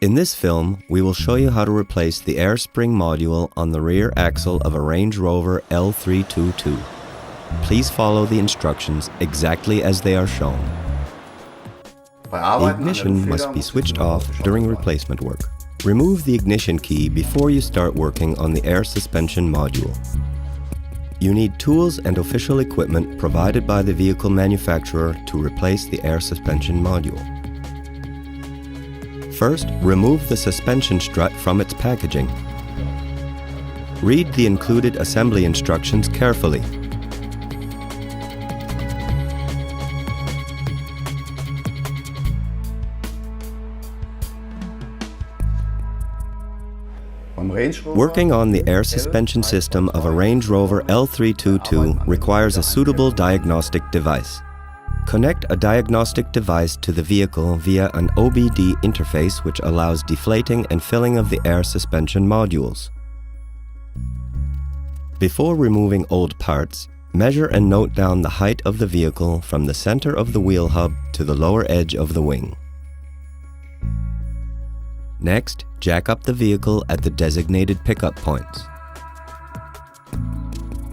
In this film, we will show you how to replace the air spring module on the rear axle of a Range Rover L322. Please follow the instructions exactly as they are shown. The ignition must be switched off during replacement work. Remove the ignition key before you start working on the air suspension module. You need tools and official equipment provided by the vehicle manufacturer to replace the air suspension module. First, remove the suspension strut from its packaging. Read the included assembly instructions carefully. Working on the air suspension system of a Range Rover L322 requires a suitable diagnostic device. Connect a diagnostic device to the vehicle via an OBD interface which allows deflating and filling of the air suspension modules. Before removing old parts, measure and note down the height of the vehicle from the center of the wheel hub to the lower edge of the wing. Next, jack up the vehicle at the designated pickup points.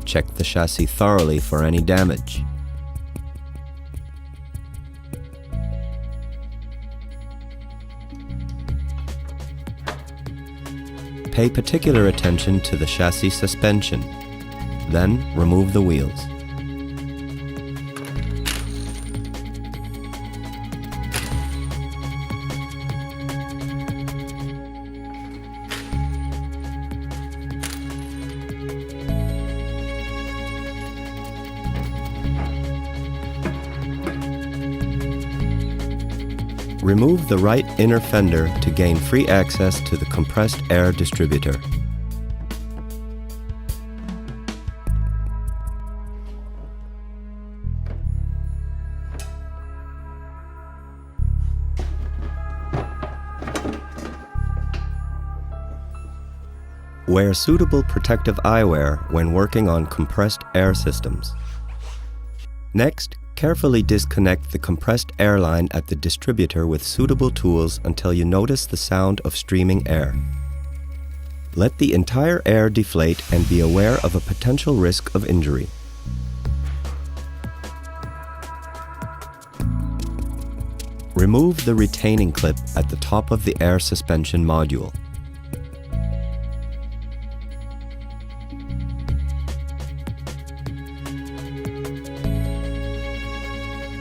Check the chassis thoroughly for any damage. Pay particular attention to the chassis suspension. Then, remove the wheels. Remove the right inner fender to gain free access to the compressed air distributor. Wear suitable protective eyewear when working on compressed air systems. Next, carefully disconnect the compressed air line at the distributor with suitable tools until you notice the sound of streaming air. Let the entire air deflate and be aware of a potential risk of injury. Remove the retaining clip at the top of the air suspension module.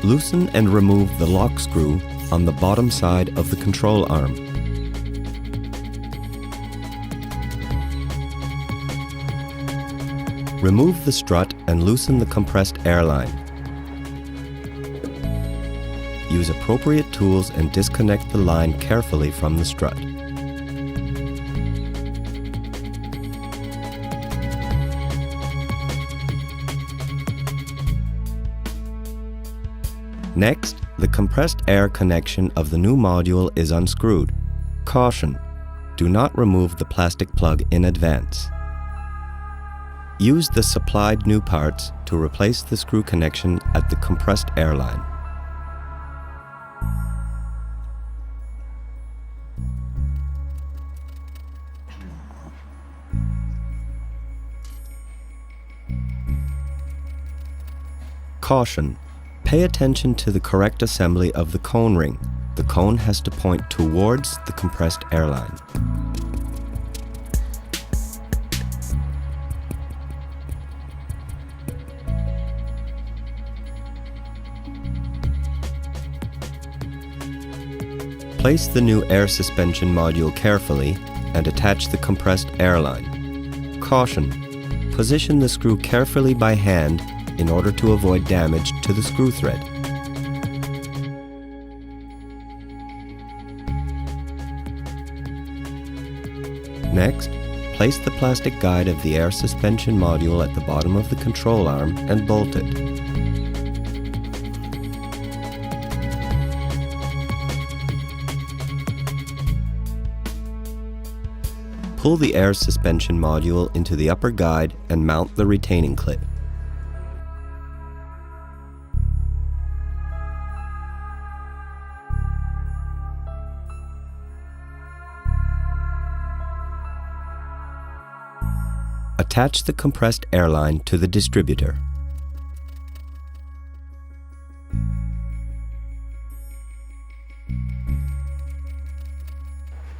Loosen and remove the lock screw on the bottom side of the control arm. Remove the strut and loosen the compressed air line. Use appropriate tools and disconnect the line carefully from the strut. Next, the compressed air connection of the new module is unscrewed. Caution: do not remove the plastic plug in advance. Use the supplied new parts to replace the screw connection at the compressed air line. Caution: pay attention to the correct assembly of the cone ring. The cone has to point towards the compressed air line. Place the new air suspension module carefully and attach the compressed air line. Caution: position the screw carefully by hand in order to avoid damage to the screw thread. Next, place the plastic guide of the air suspension module at the bottom of the control arm and bolt it. Pull the air suspension module into the upper guide and mount the retaining clip. Attach the compressed airline to the distributor.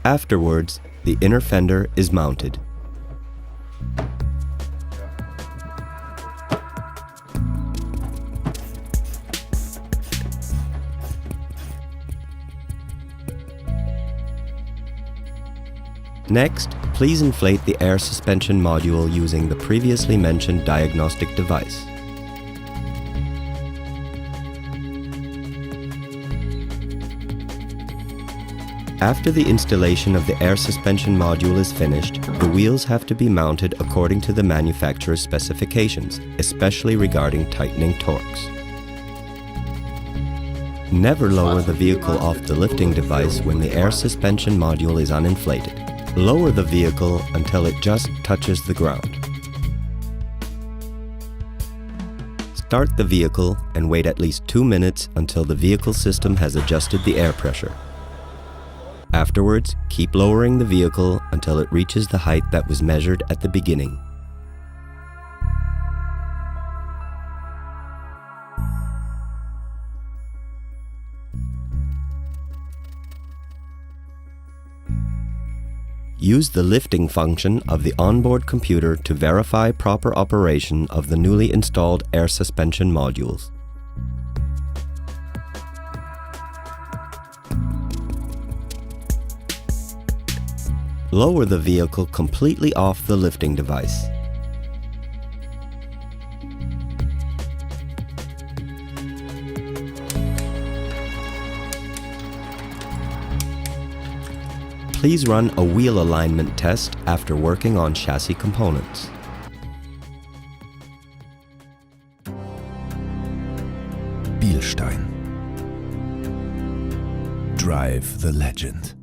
Afterwards, the inner fender is mounted. Next, please inflate the air suspension module using the previously mentioned diagnostic device. After the installation of the air suspension module is finished, the wheels have to be mounted according to the manufacturer's specifications, especially regarding tightening torques. Never lower the vehicle off the lifting device when the air suspension module is uninflated. Lower the vehicle until it just touches the ground. Start the vehicle and wait at least 2 minutes until the vehicle system has adjusted the air pressure. Afterwards, keep lowering the vehicle until it reaches the height that was measured at the beginning. Use the lifting function of the onboard computer to verify proper operation of the newly installed air suspension modules. Lower the vehicle completely off the lifting device. Please run a wheel alignment test after working on chassis components. BILSTEIN. Drive the legend.